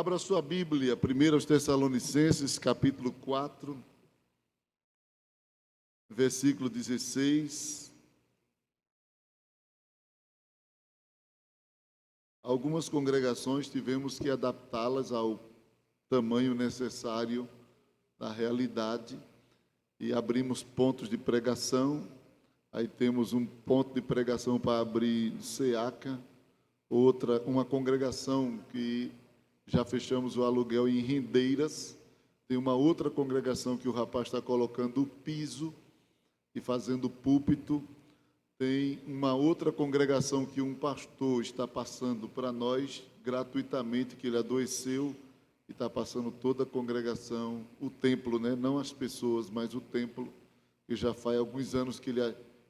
Abra sua Bíblia, 1 Tessalonicenses, capítulo 4, versículo 16. Algumas congregações tivemos que adaptá-las ao tamanho necessário da realidade e abrimos pontos de pregação. Aí temos um ponto de pregação para abrir Seaca, uma congregação que já fechamos o aluguel em Rendeiras. Tem uma outra congregação que o rapaz está colocando o piso e fazendo púlpito. Tem uma outra congregação que um pastor está passando para nós gratuitamente, que ele adoeceu e está passando toda a congregação, o templo, né? Não as pessoas, mas o templo, que já faz alguns anos que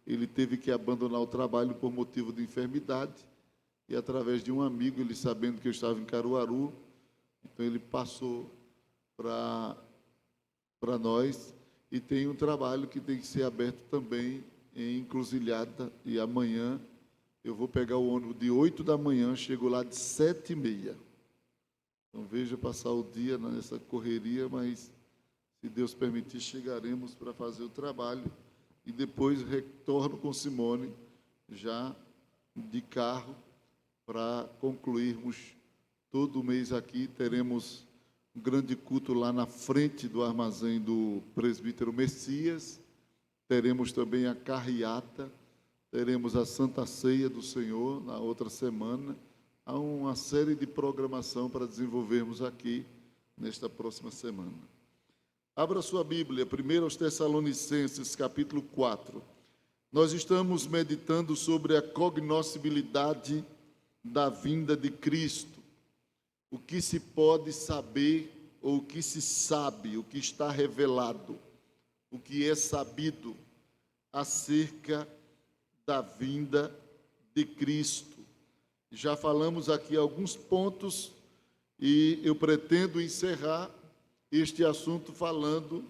ele teve que abandonar o trabalho por motivo de enfermidade. E através de um amigo, ele sabendo que eu estava em Caruaru, então ele passou para nós. E tem um trabalho que tem que ser aberto também em Encruzilhada, e amanhã eu vou pegar o ônibus de 8 da manhã, chego lá de 7h30. Então veja, passar o dia nessa correria, mas se Deus permitir, chegaremos para fazer o trabalho e depois retorno com Simone, já de carro, para concluirmos todo mês aqui. Teremos um grande culto lá na frente do armazém do presbítero Messias. Teremos também a carreata, teremos a Santa Ceia do Senhor na outra semana. Há uma série de programação para desenvolvermos aqui nesta próxima semana. Abra sua Bíblia, 1 Tessalonicenses, capítulo 4. Nós estamos meditando sobre a cognoscibilidade da vinda de Cristo. O que se pode saber, ou o que se sabe, o que está revelado, o que é sabido acerca da vinda de Cristo. Já falamos aqui alguns pontos e eu pretendo encerrar este assunto falando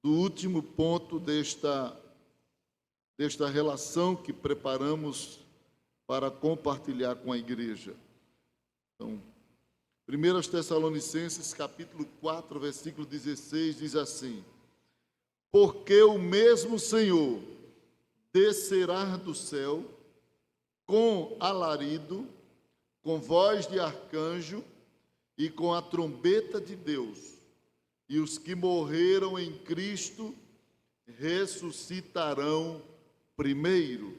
do último ponto desta relação que preparamos para compartilhar com a igreja. Então, 1 Tessalonicenses, capítulo 4, versículo 16, diz assim: porque o mesmo Senhor descerá do céu com alarido, com voz de arcanjo e com a trombeta de Deus, e os que morreram em Cristo ressuscitarão primeiro.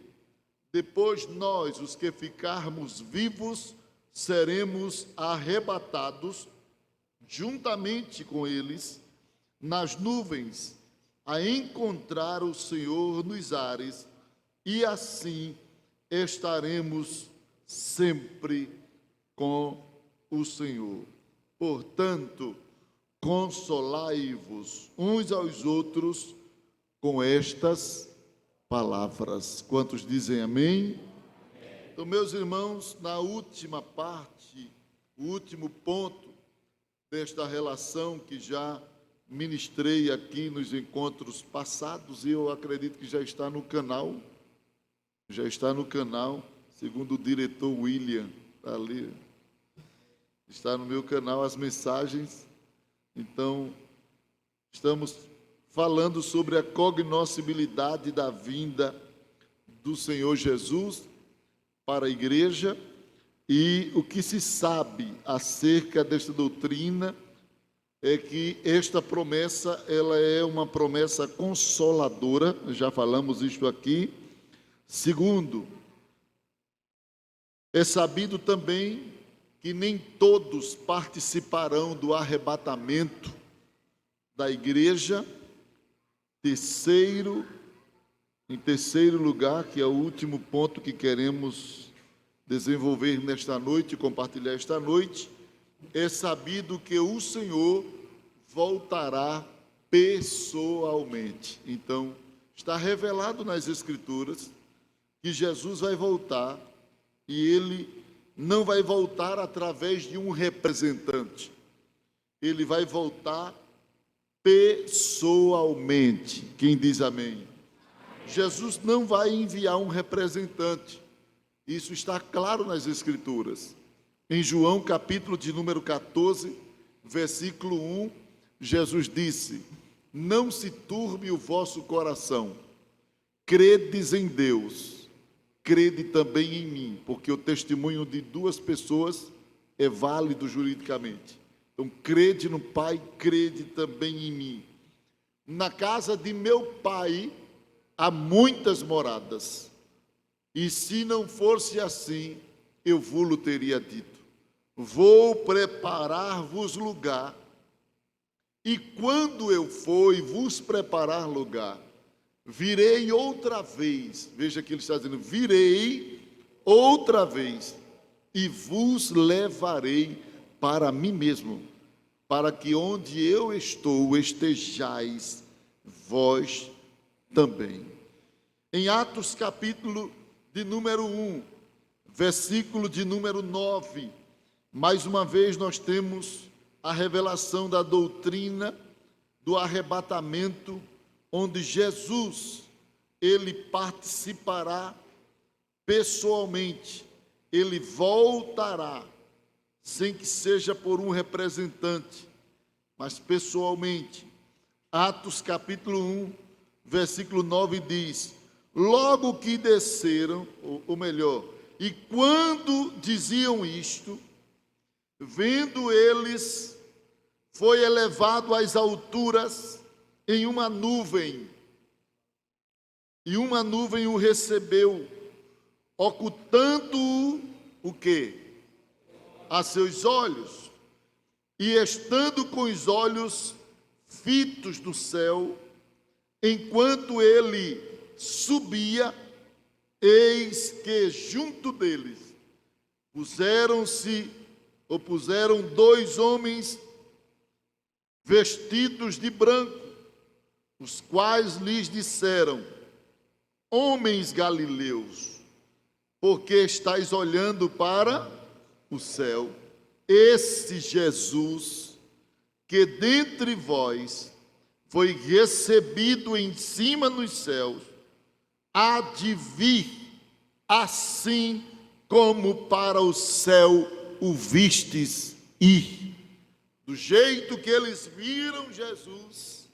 Depois nós, os que ficarmos vivos, seremos arrebatados juntamente com eles nas nuvens, a encontrar o Senhor nos ares, e assim estaremos sempre com o Senhor. Portanto, consolai-vos uns aos outros com estas palavras. Quantos dizem amém? Então, meus irmãos, na última parte, o último ponto desta relação que já ministrei aqui nos encontros passados, e eu acredito que já está no canal, segundo o diretor William, está ali, está no meu canal as mensagens. Então, estamos falando sobre a cognoscibilidade da vinda do Senhor Jesus para a igreja, e o que se sabe acerca desta doutrina é que esta promessa, ela é uma promessa consoladora, já falamos isto aqui. Segundo, é sabido também que nem todos participarão do arrebatamento da igreja. Em terceiro lugar, que é o último ponto que queremos desenvolver nesta noite, compartilhar esta noite, é sabido que o Senhor voltará pessoalmente. Então, está revelado nas Escrituras que Jesus vai voltar, e ele não vai voltar através de um representante. Ele vai voltar pessoalmente. Quem diz amém? Jesus não vai enviar um representante. Isso está claro nas Escrituras. Em João, capítulo de número 14, versículo 1, Jesus disse: não se turbe o vosso coração, credes em Deus, crede também em mim, porque o testemunho de duas pessoas é válido juridicamente. Então, crede no Pai, crede também em mim. Na casa de meu Pai há muitas moradas, e se não fosse assim, eu vos teria dito: vou preparar-vos lugar, e quando eu for e vos preparar lugar, virei outra vez. Veja que ele está dizendo: virei outra vez, e vos levarei para mim mesmo, para que onde eu estou estejais vós também. Em Atos, capítulo de número 1, versículo de número 9, mais uma vez nós temos a revelação da doutrina do arrebatamento, onde Jesus, ele participará pessoalmente, ele voltará, sem que seja por um representante, mas pessoalmente. Atos capítulo 1, versículo 9 diz: logo que desceram, ou melhor, e quando diziam isto, vendo eles, foi elevado às alturas em uma nuvem, e uma nuvem o recebeu, ocultando-o, o quê? A seus olhos, e estando com os olhos fitos no céu, enquanto ele subia, eis que junto deles puseram dois homens vestidos de branco, os quais lhes disseram: homens galileus, porque estáis olhando para o céu? Esse Jesus, que dentre vós foi recebido em cima nos céus, há de vir, assim como para o céu o vistes ir. Do jeito que eles viram Jesus,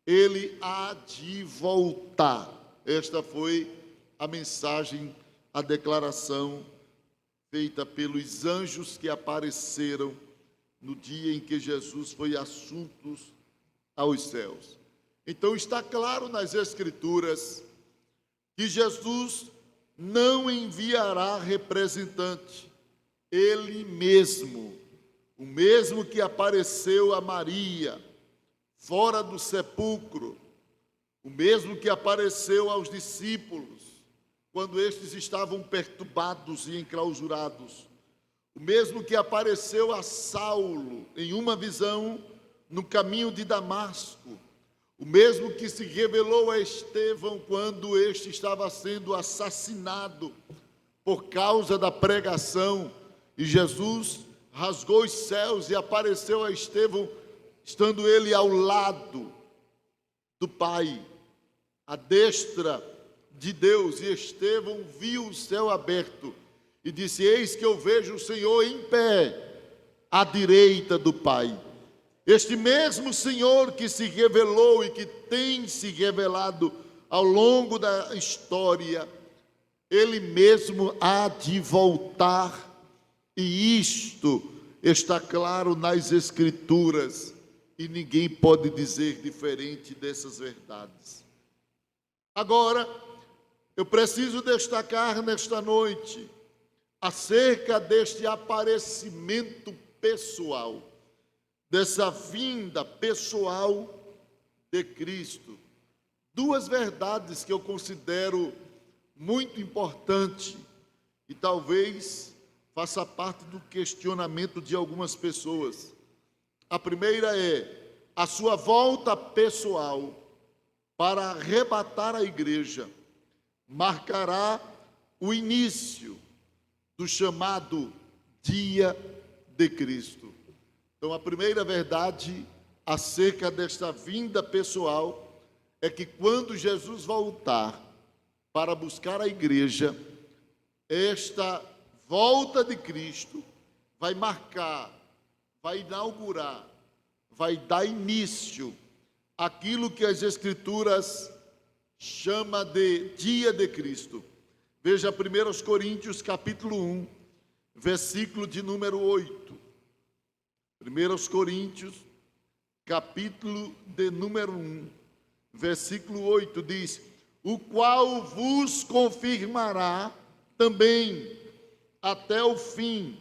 ele há de voltar. Esta foi a mensagem, a declaração feita pelos anjos que apareceram no dia em que Jesus foi assunto aos céus. Então está claro nas Escrituras que Jesus não enviará representante, ele mesmo, o mesmo que apareceu a Maria fora do sepulcro, o mesmo que apareceu aos discípulos quando estes estavam perturbados e enclausurados, o mesmo que apareceu a Saulo em uma visão no caminho de Damasco, o mesmo que se revelou a Estevão quando este estava sendo assassinado por causa da pregação, e Jesus rasgou os céus e apareceu a Estevão, estando ele ao lado do Pai, à destra de Deus, e Estevão viu o céu aberto e disse: eis que eu vejo o Senhor em pé à direita do Pai. Este mesmo Senhor que se revelou e que tem se revelado ao longo da história, ele mesmo há de voltar, e isto está claro nas Escrituras, e ninguém pode dizer diferente dessas verdades. Agora, eu preciso destacar nesta noite acerca deste aparecimento pessoal, dessa vinda pessoal de Cristo. Duas verdades que eu considero muito importantes e talvez faça parte do questionamento de algumas pessoas. A primeira é a sua volta pessoal para arrebatar a igreja marcará o início do chamado dia de Cristo. Então, a primeira verdade acerca desta vinda pessoal é que quando Jesus voltar para buscar a igreja, esta volta de Cristo vai marcar, vai inaugurar, vai dar início àquilo que as Escrituras chama de dia de Cristo. Veja 1 Coríntios capítulo 1, versículo de número 8. 1 Coríntios capítulo de número 1, versículo 8 diz: o qual vos confirmará também até o fim,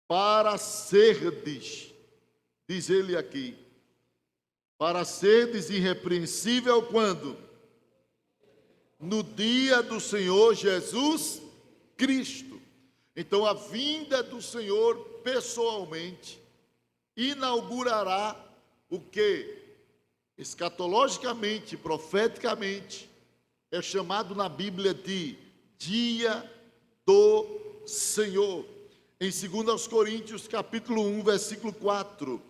para serdes, diz ele aqui, para serdes irrepreensível quando? No dia do Senhor Jesus Cristo. Então a vinda do Senhor pessoalmente inaugurará o que? Escatologicamente, profeticamente, é chamado na Bíblia de dia do Senhor. Em 2 Coríntios capítulo 1, versículo 4.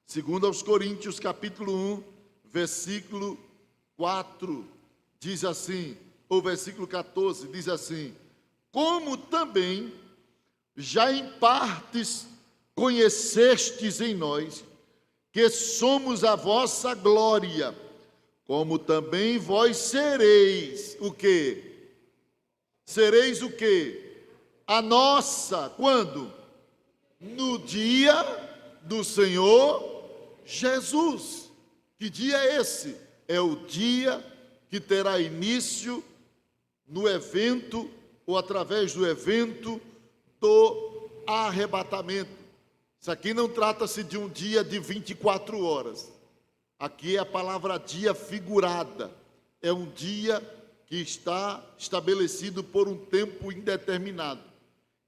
2 Coríntios capítulo 1, versículo 4, diz assim, ou versículo 14, diz assim: como também já em partes conhecestes em nós, que somos a vossa glória, como também vós sereis o quê? Sereis o quê? A nossa, quando? No dia do Senhor Jesus. Que dia é esse? É o dia que terá início no evento, ou através do evento do arrebatamento. Isso aqui não trata-se de um dia de 24 horas. Aqui é a palavra dia figurada. É um dia que está estabelecido por um tempo indeterminado.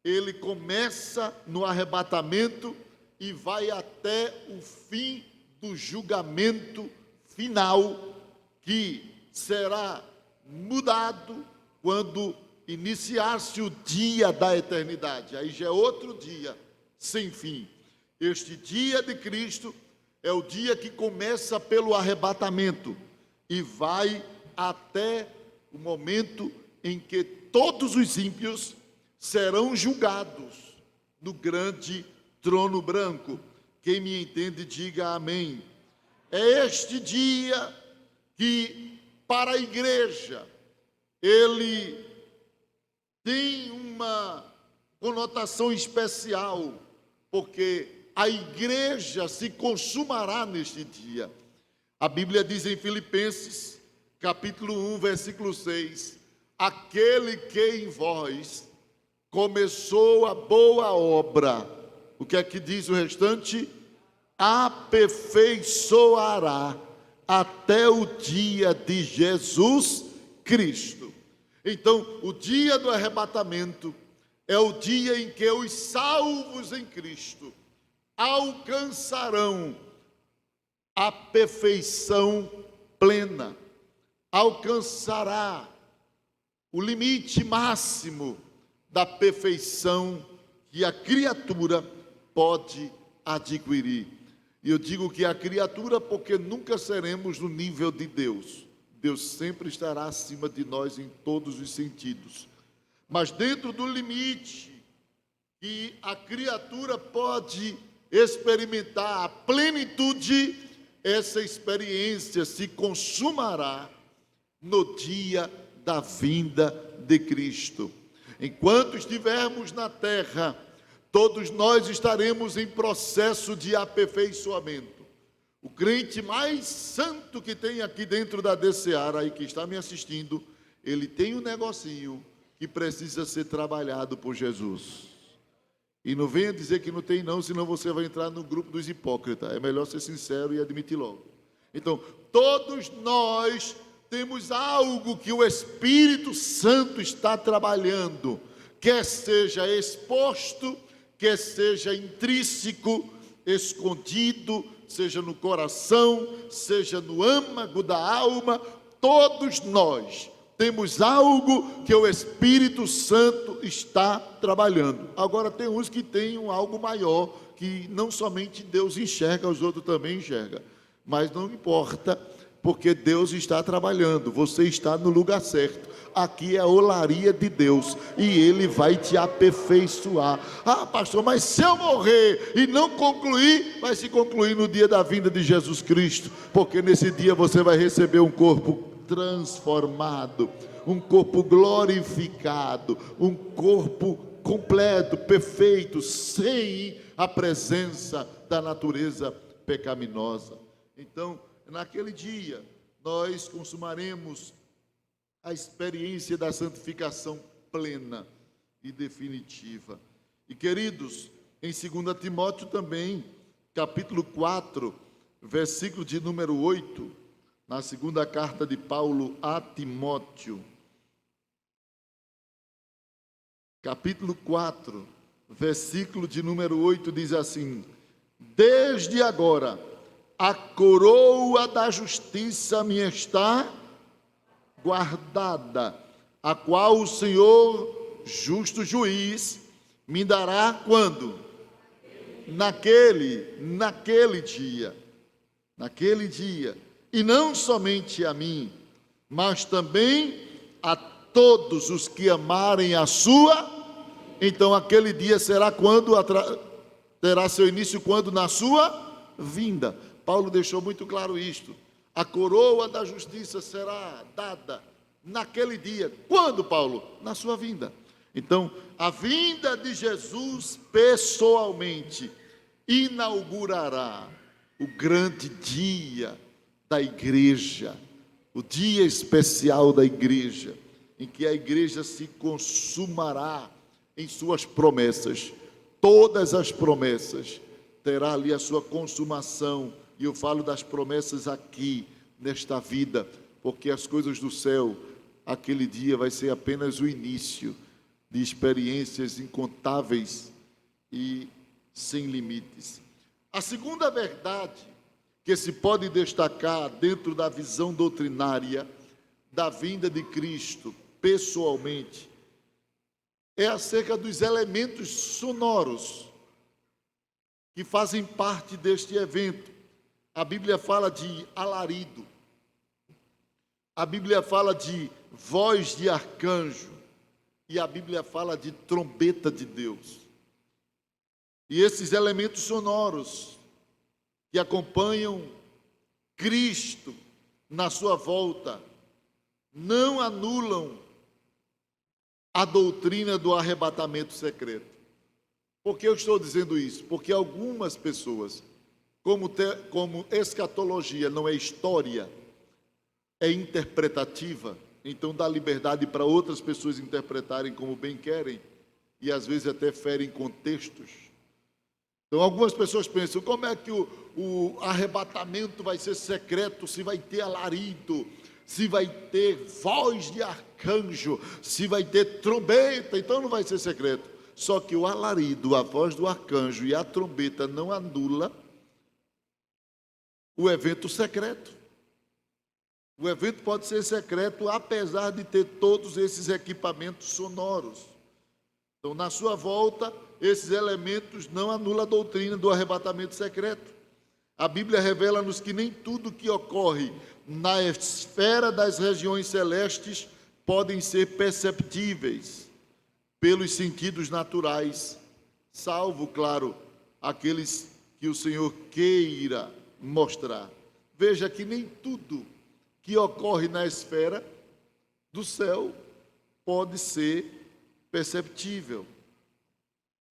Ele começa no arrebatamento e vai até o fim do julgamento final, que será mudado quando iniciar-se o dia da eternidade. Aí já é outro dia sem fim. Este dia de Cristo é o dia que começa pelo arrebatamento e vai até o momento em que todos os ímpios serão julgados no grande trono branco. Quem me entende, diga amém. É este dia que, para a igreja, ele tem uma conotação especial, porque a igreja se consumará neste dia. A Bíblia diz em Filipenses, capítulo 1, versículo 6, aquele que em vós começou a boa obra, o que é que diz o restante? Aperfeiçoará até o dia de Jesus Cristo. Então, o dia do arrebatamento é o dia em que os salvos em Cristo alcançarão a perfeição plena, alcançará o limite máximo da perfeição que a criatura pode adquirir. E eu digo que a criatura porque nunca seremos no nível de Deus. Deus sempre estará acima de nós em todos os sentidos. Mas dentro do limite que a criatura pode experimentar a plenitude, essa experiência se consumará no dia da vinda de Cristo. Enquanto estivermos na terra, todos nós estaremos em processo de aperfeiçoamento. O crente mais santo que tem aqui dentro da DCAR, aí que está me assistindo, ele tem um negocinho que precisa ser trabalhado por Jesus. E não venha dizer que não tem não, senão você vai entrar no grupo dos hipócritas. É melhor ser sincero e admitir logo. Então, todos nós temos algo que o Espírito Santo está trabalhando, quer seja exposto, quer seja intrínseco, escondido, seja no coração, seja no âmago da alma. Todos nós temos algo que o Espírito Santo está trabalhando. Agora tem uns que têm algo maior, que não somente Deus enxerga, os outros também enxergam. Mas não importa, porque Deus está trabalhando, você está no lugar certo. Aqui é a olaria de Deus e Ele vai te aperfeiçoar. Ah, pastor, mas se eu morrer e não concluir, vai se concluir no dia da vinda de Jesus Cristo, porque nesse dia você vai receber um corpo transformado, um corpo glorificado, um corpo completo, perfeito, sem a presença da natureza pecaminosa. Então, naquele dia, nós consumaremos a experiência da santificação plena e definitiva. E queridos, em 2 Timóteo também, capítulo 4, versículo de número 8, na segunda carta de Paulo a Timóteo, capítulo 4, versículo de número 8, diz assim: desde agora a coroa da justiça me está guardada, a qual o Senhor, justo juiz, me dará quando? Naquele dia, e não somente a mim, mas também a todos os que amarem a sua. Então aquele dia será quando? Terá seu início quando? Na sua vinda. Paulo deixou muito claro isto. A coroa da justiça será dada naquele dia. Quando, Paulo? Na sua vinda. Então, a vinda de Jesus pessoalmente inaugurará o grande dia da igreja, o dia especial da igreja, em que a igreja se consumará em suas promessas. Todas as promessas terá ali a sua consumação. E eu falo das promessas aqui, nesta vida, porque as coisas do céu, aquele dia vai ser apenas o início de experiências incontáveis e sem limites. A segunda verdade que se pode destacar dentro da visão doutrinária da vinda de Cristo pessoalmente é acerca dos elementos sonoros que fazem parte deste evento. A Bíblia fala de alarido, a Bíblia fala de voz de arcanjo e a Bíblia fala de trombeta de Deus. E esses elementos sonoros que acompanham Cristo na sua volta não anulam a doutrina do arrebatamento secreto. Por que eu estou dizendo isso? Porque algumas pessoas, como escatologia não é história, é interpretativa, então dá liberdade para outras pessoas interpretarem como bem querem, e às vezes até ferem contextos. Então algumas pessoas pensam, como é que o arrebatamento vai ser secreto, se vai ter alarido, se vai ter voz de arcanjo, se vai ter trombeta, então não vai ser secreto. Só que o alarido, a voz do arcanjo e a trombeta não anula o evento secreto. O evento pode ser secreto, apesar de ter todos esses equipamentos sonoros. Então, na sua volta, esses elementos não anulam a doutrina do arrebatamento secreto. A Bíblia revela-nos que nem tudo que ocorre na esfera das regiões celestes podem ser perceptíveis pelos sentidos naturais, salvo, claro, aqueles que o Senhor queira mostrar. Veja que nem tudo que ocorre na esfera do céu pode ser perceptível.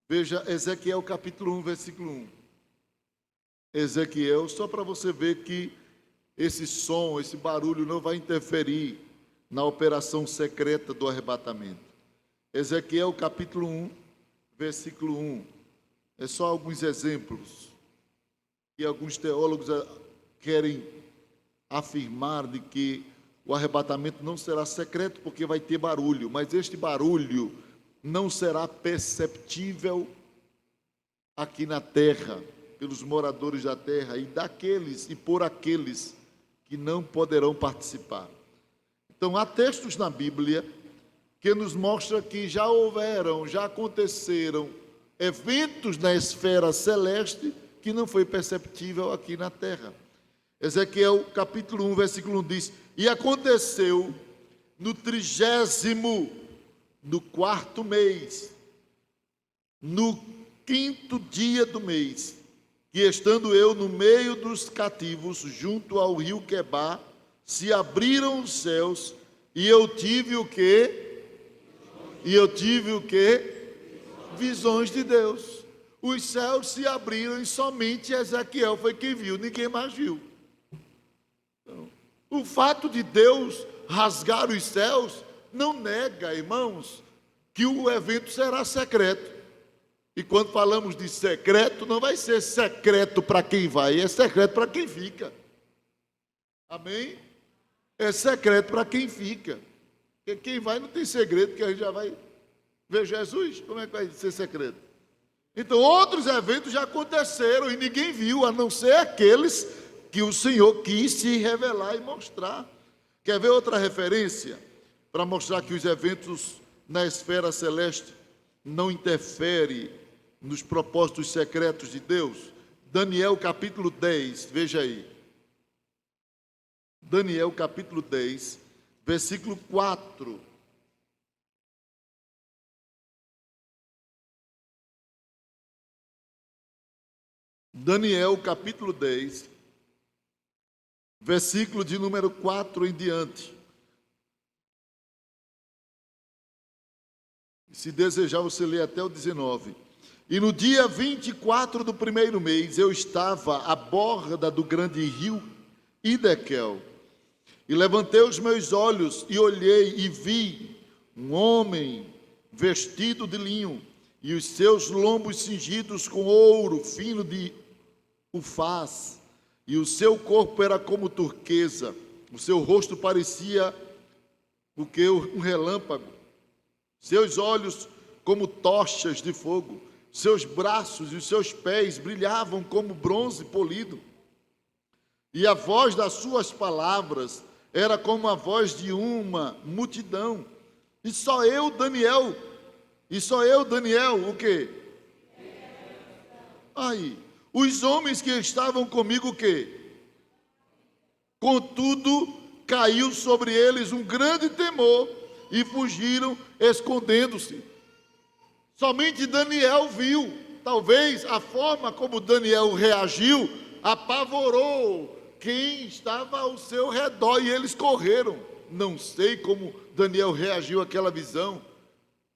Veja Ezequiel capítulo 1, versículo 1. Ezequiel, só para você ver que esse som, esse barulho não vai interferir na operação secreta do arrebatamento. Ezequiel capítulo 1, versículo 1. É só alguns exemplos que alguns teólogos querem afirmar de que o arrebatamento não será secreto porque vai ter barulho, mas este barulho não será perceptível aqui na terra, pelos moradores da terra e daqueles e por aqueles que não poderão participar. Então, há textos na Bíblia que nos mostram que já aconteceram eventos na esfera celeste que não foi perceptível aqui na terra. Ezequiel capítulo 1, versículo 1 diz: e aconteceu no 30º do quarto mês, no 5º dia do mês, que estando eu no meio dos cativos, junto ao rio Quebar, se abriram os céus, e eu tive o quê? E eu tive o quê? Visões de Deus. Os céus se abriram e somente Ezequiel foi quem viu, ninguém mais viu. Então, o fato de Deus rasgar os céus não nega, irmãos, que o evento será secreto. E quando falamos de secreto, não vai ser secreto para quem vai, é secreto para quem fica. Amém? É secreto para quem fica. Porque quem vai não tem segredo, que a gente já vai ver Jesus. Como é que vai ser segredo? Então, outros eventos já aconteceram e ninguém viu, a não ser aqueles que o Senhor quis se revelar e mostrar. Quer ver outra referência? Para mostrar que os eventos na esfera celeste não interferem nos propósitos secretos de Deus. Daniel capítulo 10, veja aí. Daniel capítulo 10, versículo 4. Daniel capítulo 10, versículo de número 4 em diante. Se desejar, você lê até o 19. E no dia 24 do primeiro mês, eu estava à borda do grande rio Hidekel, e levantei os meus olhos e olhei e vi um homem vestido de linho, e os seus lombos cingidos com ouro fino de ufaz, e o seu corpo era como turquesa, o seu rosto parecia o que um relâmpago, seus olhos como tochas de fogo, seus braços e os seus pés brilhavam como bronze polido, e a voz das suas palavras era como a voz de uma multidão. E só eu, Daniel, o quê? Aí, os homens que estavam comigo, o quê? Contudo, caiu sobre eles um grande temor e fugiram, escondendo-se. Somente Daniel viu. Talvez a forma como Daniel reagiu apavorou quem estava ao seu redor e eles correram. Não sei como Daniel reagiu àquela visão,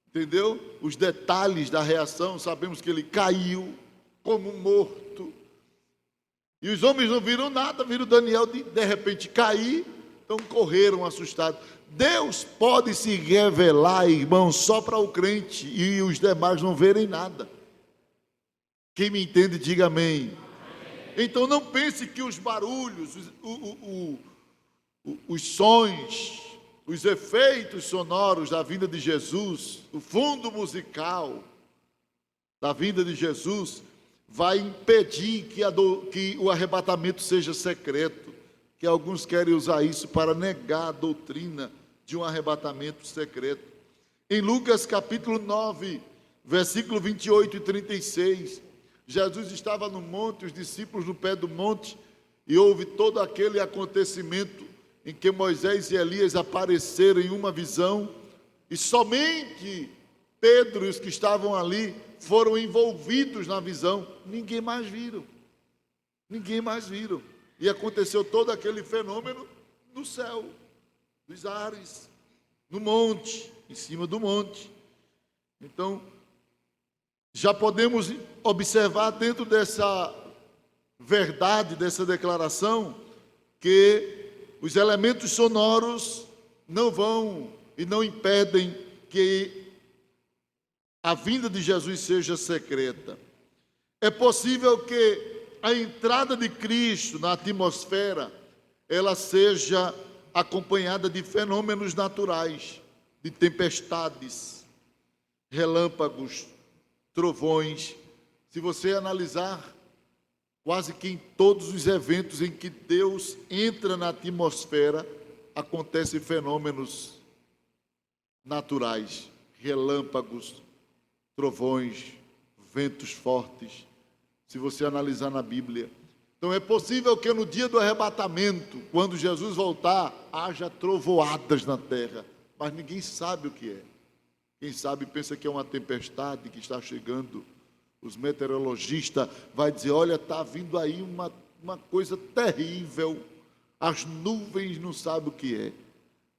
entendeu? Os detalhes da reação, sabemos que ele caiu como morto. E os homens não viram nada, viram Daniel de repente cair, então correram assustados. Deus pode se revelar, irmão, só para o crente e os demais não verem nada. Quem me entende, diga amém. Então não pense que os barulhos, os sons, os efeitos sonoros da vinda de Jesus, o fundo musical da vinda de Jesus, vai impedir que o arrebatamento seja secreto, que alguns querem usar isso para negar a doutrina de um arrebatamento secreto. Em Lucas capítulo 9, versículo 28 e 36, Jesus estava no monte, os discípulos no pé do monte, e houve todo aquele acontecimento em que Moisés e Elias apareceram em uma visão, e somente Pedro e os que estavam ali foram envolvidos na visão. Ninguém mais viram. E aconteceu todo aquele fenômeno no céu, nos ares, no monte, em cima do monte. Então, já podemos observar dentro dessa verdade, dessa declaração, que os elementos sonoros não vão e não impedem que a vinda de Jesus seja secreta. É possível que a entrada de Cristo na atmosfera, ela seja acompanhada de fenômenos naturais, de tempestades, relâmpagos, trovões. Se você analisar, quase que em todos os eventos em que Deus entra na atmosfera, acontecem fenômenos naturais, relâmpagos, trovões, ventos fortes. Se você analisar na Bíblia. Então é possível que no dia do arrebatamento, quando Jesus voltar, haja trovoadas na terra, mas ninguém sabe o que é. Quem sabe pensa que é uma tempestade que está chegando. Os meteorologistas vão dizer, olha, está vindo aí uma coisa terrível, as nuvens não sabem o que é,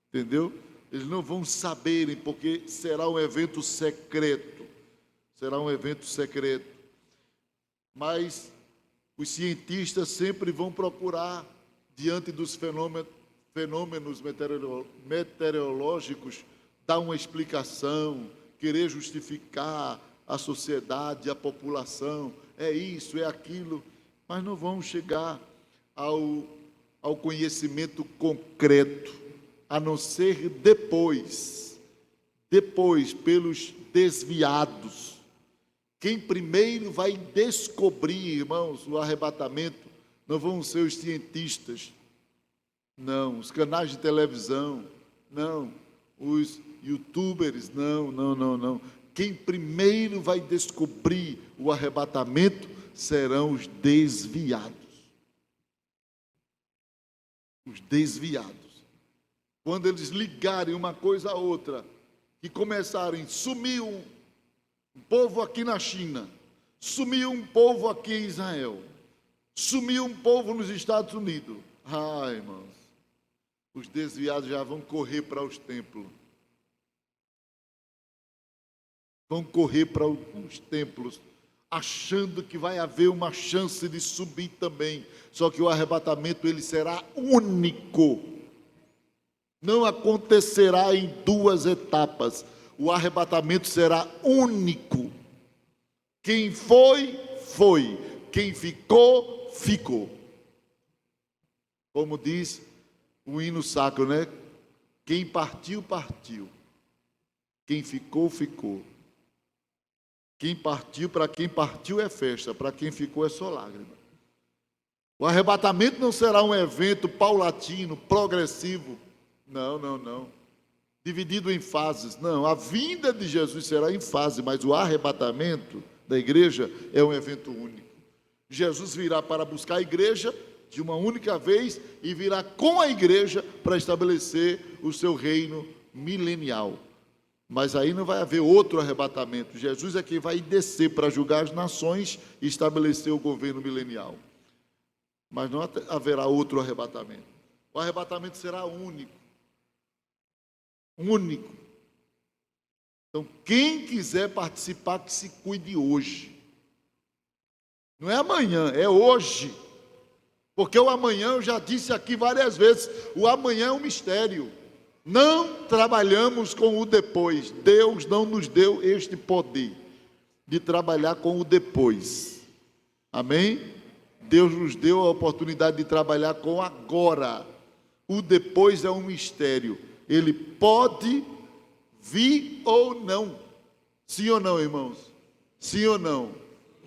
entendeu? Eles não vão saberem, porque será um evento secreto, mas os cientistas sempre vão procurar, diante dos fenômenos meteorológicos, dar uma explicação, querer justificar a sociedade, a população, é isso, é aquilo, mas não vão chegar ao conhecimento concreto, a não ser depois, pelos desviados. Quem primeiro vai descobrir, irmãos, o arrebatamento, não vão ser os cientistas, não, os canais de televisão, não, os youtubers, não. Quem primeiro vai descobrir o arrebatamento serão os desviados. Os desviados. Quando eles ligarem uma coisa a outra, que começarem, sumiu um povo aqui na China, sumiu um povo aqui em Israel, sumiu um povo nos Estados Unidos. Ai, irmãos, os desviados já vão correr para os templos. Vão correr para os templos, achando que vai haver uma chance de subir também. Só que o arrebatamento, ele será único. Não acontecerá em duas etapas. O arrebatamento será único. Quem foi, foi. Quem ficou, ficou. Como diz o hino sacro, né? Quem partiu, partiu. Quem ficou, ficou. Quem partiu, para quem partiu é festa, para quem ficou é só lágrima. O arrebatamento não será um evento paulatino, progressivo. Não. Dividido em fases. Não, a vinda de Jesus será em fase, mas o arrebatamento da igreja é um evento único. Jesus virá para buscar a igreja de uma única vez e virá com a igreja para estabelecer o seu reino milenial. Mas aí não vai haver outro arrebatamento. Jesus é quem vai descer para julgar as nações e estabelecer o governo milenial. Mas não haverá outro arrebatamento. O arrebatamento será único. Único. Então, quem quiser participar, que se cuide hoje. Não é amanhã, é hoje. Porque o amanhã, eu já disse aqui várias vezes, o amanhã é um mistério. Não trabalhamos com o depois. Deus não nos deu este poder de trabalhar com o depois. Amém? Deus nos deu a oportunidade de trabalhar com agora. O depois é um mistério. Ele pode vir ou não. Sim ou não, irmãos? Sim ou não?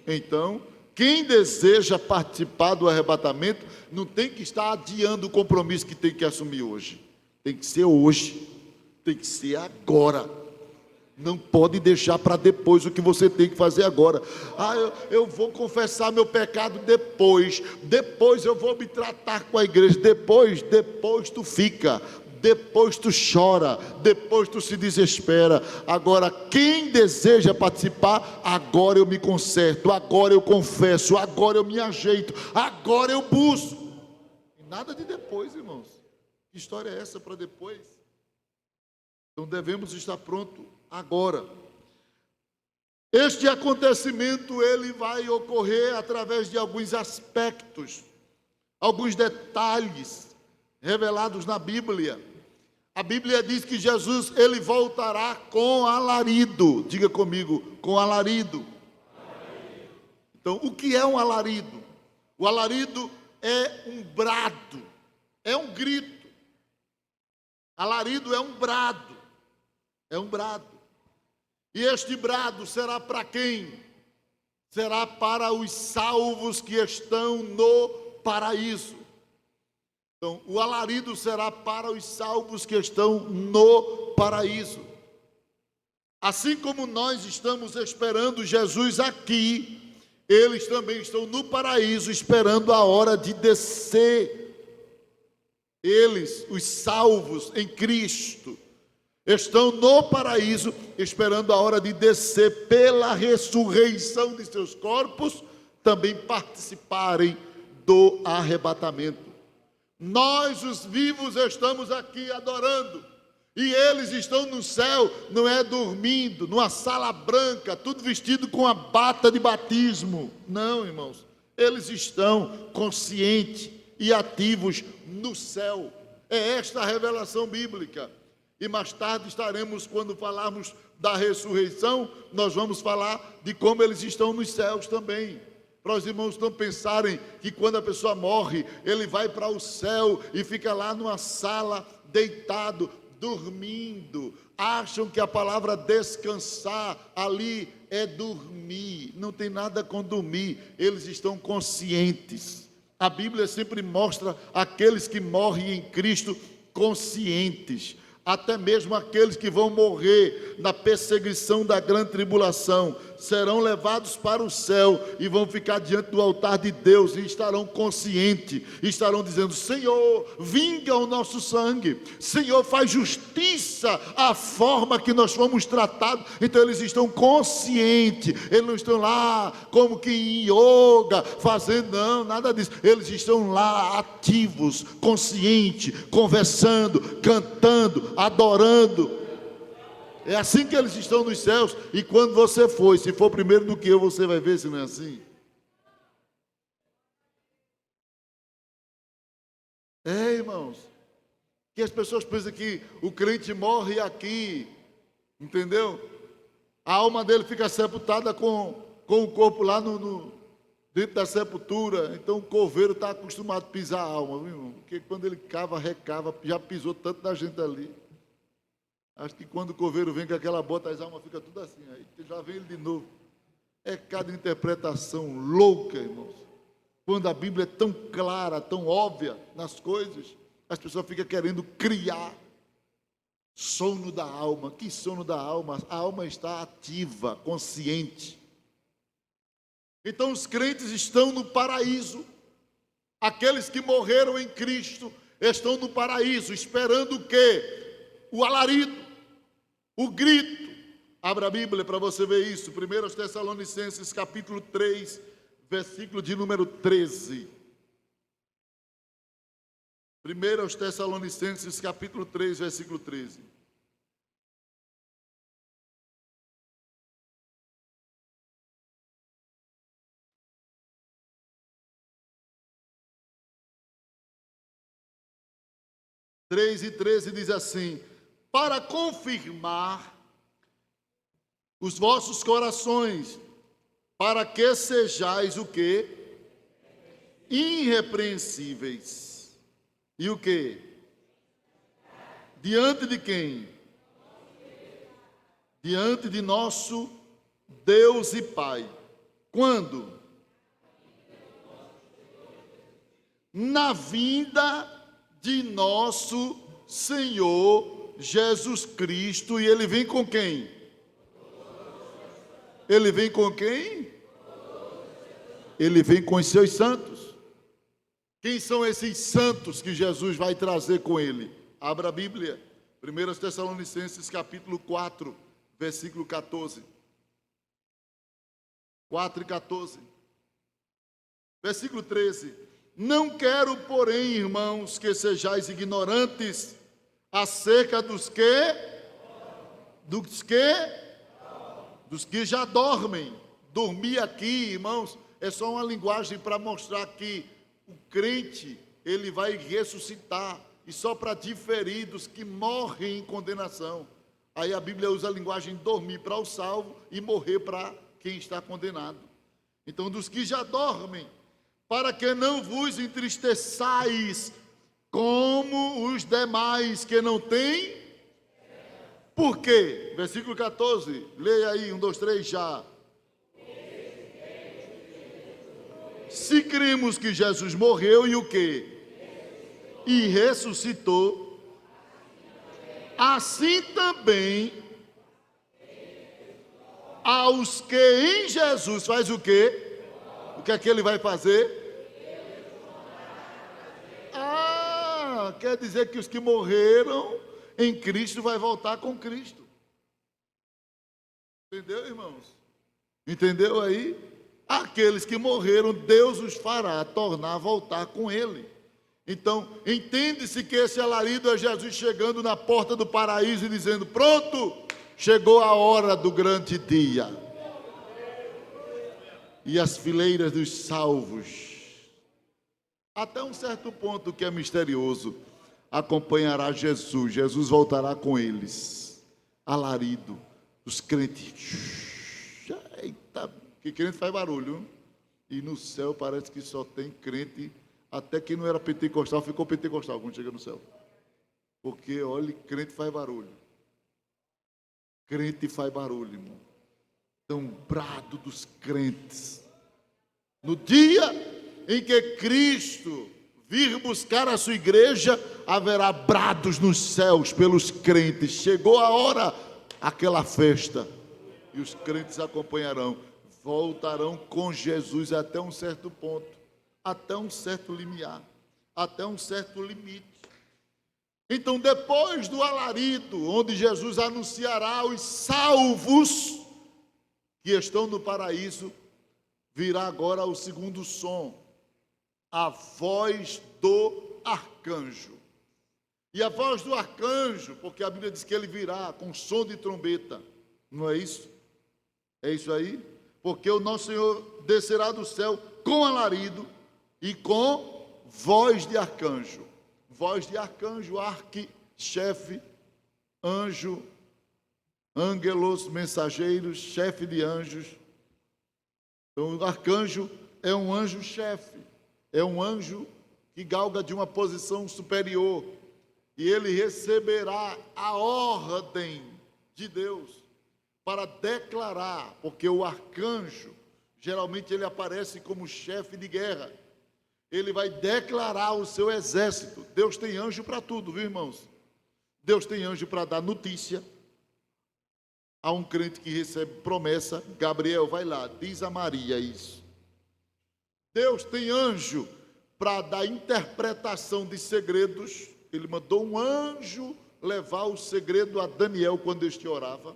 Então, quem deseja participar do arrebatamento não tem que estar adiando o compromisso que tem que assumir hoje. Tem que ser hoje, tem que ser agora. Não pode deixar para depois o que você tem que fazer agora. Eu vou confessar meu pecado depois eu vou me tratar com a igreja, depois tu fica, depois tu chora, depois tu se desespera. Agora, quem deseja participar, agora eu me conserto, agora eu confesso, agora eu me ajeito, agora eu busco. Nada de depois, irmãos. Que história é essa para depois? Então devemos estar pronto agora. Este acontecimento, ele vai ocorrer através de alguns aspectos, alguns detalhes revelados na Bíblia. A Bíblia diz que Jesus, ele voltará com alarido. Diga comigo, com alarido. Então, o que é um alarido? O alarido é um brado, é um grito. Alarido é um brado, E este brado será para quem? Será para os salvos que estão no paraíso. Então, o alarido será para os salvos que estão no paraíso. Assim como nós estamos esperando Jesus aqui, eles também estão no paraíso esperando a hora de descer. Eles, os salvos em Cristo, estão no paraíso esperando a hora de descer pela ressurreição de seus corpos, também participarem do arrebatamento. Nós, os vivos, estamos aqui adorando, e eles estão no céu, não é dormindo, numa sala branca, tudo vestido com a bata de batismo. Não, irmãos, eles estão conscientes e ativos no céu. É esta a revelação bíblica. E mais tarde estaremos, quando falarmos da ressurreição, nós vamos falar de como eles estão nos céus também. Para os irmãos não pensarem que quando a pessoa morre, ele vai para o céu e fica lá numa sala, deitado, dormindo. Acham que a palavra descansar ali é dormir. Não tem nada com dormir. Eles estão conscientes. A Bíblia sempre mostra aqueles que morrem em Cristo conscientes. Até mesmo aqueles que vão morrer na perseguição da grande tribulação serão levados para o céu e vão ficar diante do altar de Deus e estarão conscientes, estarão dizendo: Senhor, vinga o nosso sangue, Senhor, faz justiça à forma que nós fomos tratados. Então eles estão conscientes, eles não estão lá como que em yoga, fazendo, não, nada disso. Eles estão lá ativos, conscientes, conversando, cantando, adorando. É assim que eles estão nos céus. E quando você for, se for primeiro do que eu, você vai ver se não é assim. É, irmãos, que as pessoas pensam que o crente morre aqui, entendeu? A alma dele fica sepultada com o corpo lá dentro da sepultura. Então o coveiro está acostumado a pisar a alma, viu, irmão? Porque quando ele cava, recava, já pisou tanto da gente ali. Acho que quando o coveiro vem com aquela bota, as almas ficam tudo assim, aí já vem ele de novo. É cada interpretação louca, irmãos. Quando a Bíblia é tão clara, tão óbvia nas coisas, as pessoas ficam querendo criar sono da alma. Que sono da alma? A alma está ativa, consciente. Então os crentes estão no paraíso. Aqueles que morreram em Cristo estão no paraíso, esperando o quê? O alarido, o grito. Abra a Bíblia para você ver isso. 1 Tessalonicenses capítulo 3, versículo de número 13. 1 Tessalonicenses capítulo 3, versículo 13. e 13 diz assim: para confirmar os vossos corações, para que sejais o quê? Irrepreensíveis. E o quê? Diante de quem? Diante de nosso Deus e Pai. Quando? Na vinda de nosso Senhor Jesus Cristo. E ele vem com quem? Ele vem com quem? Ele vem com os seus santos. Quem são esses santos que Jesus vai trazer com ele? Abra a Bíblia, 1 Tessalonicenses capítulo 4, versículo 14. 4 e 14. Versículo 13. Não quero, porém, irmãos, que sejais ignorantes acerca dos que? Dos que? Dos que já dormem. Dormir aqui, irmãos, é só uma linguagem para mostrar que o crente, ele vai ressuscitar. E só para diferir dos que morrem em condenação. Aí a Bíblia usa a linguagem dormir para o salvo e morrer para quem está condenado. Então, dos que já dormem, para que não vos entristeçais como os demais que não têm. Por quê? Versículo 14, leia aí, 1, 2, 3, já. Se cremos que Jesus morreu e o quê? E ressuscitou, assim também aos que em Jesus faz o quê? O que é que ele vai fazer? Quer dizer que os que morreram em Cristo vai voltar com Cristo. Entendeu, irmãos? Entendeu aí? Aqueles que morreram, Deus os fará tornar a voltar com Ele. Então, entende-se que esse alarido é Jesus chegando na porta do paraíso e dizendo: pronto, chegou a hora do grande dia. E as fileiras dos salvos, até um certo ponto que é misterioso, acompanhará Jesus. Jesus voltará com eles. Alarido, os crentes. Eita, que crente faz barulho. E no céu parece que só tem crente. Até quem não era pentecostal ficou pentecostal quando chega no céu. Porque, olha, crente faz barulho. Crente faz barulho, irmão. Então, brado dos crentes. No dia em que Cristo vir buscar a sua igreja, haverá brados nos céus pelos crentes. Chegou a hora, aquela festa, e os crentes acompanharão, voltarão com Jesus até um certo ponto, até um certo limiar, até um certo limite. Então, depois do alarido, onde Jesus anunciará os salvos que estão no paraíso, virá agora o segundo som, a voz do arcanjo. E a voz do arcanjo, porque a Bíblia diz que ele virá com som de trombeta, não é isso? É isso aí? Porque o nosso Senhor descerá do céu com alarido e com voz de arcanjo. Voz de arcanjo, chefe, anjo, ângelos, mensageiros, chefe de anjos. Então, o arcanjo é um anjo-chefe, é um anjo que galga de uma posição superior, e ele receberá a ordem de Deus para declarar, porque o arcanjo, geralmente ele aparece como chefe de guerra, ele vai declarar o seu exército. Deus tem anjo para tudo, viu, irmãos? Deus tem anjo para dar notícia. Há um crente que recebe promessa, Gabriel, vai lá, diz a Maria isso. Deus tem anjo para dar interpretação de segredos. Ele mandou um anjo levar o segredo a Daniel quando este orava.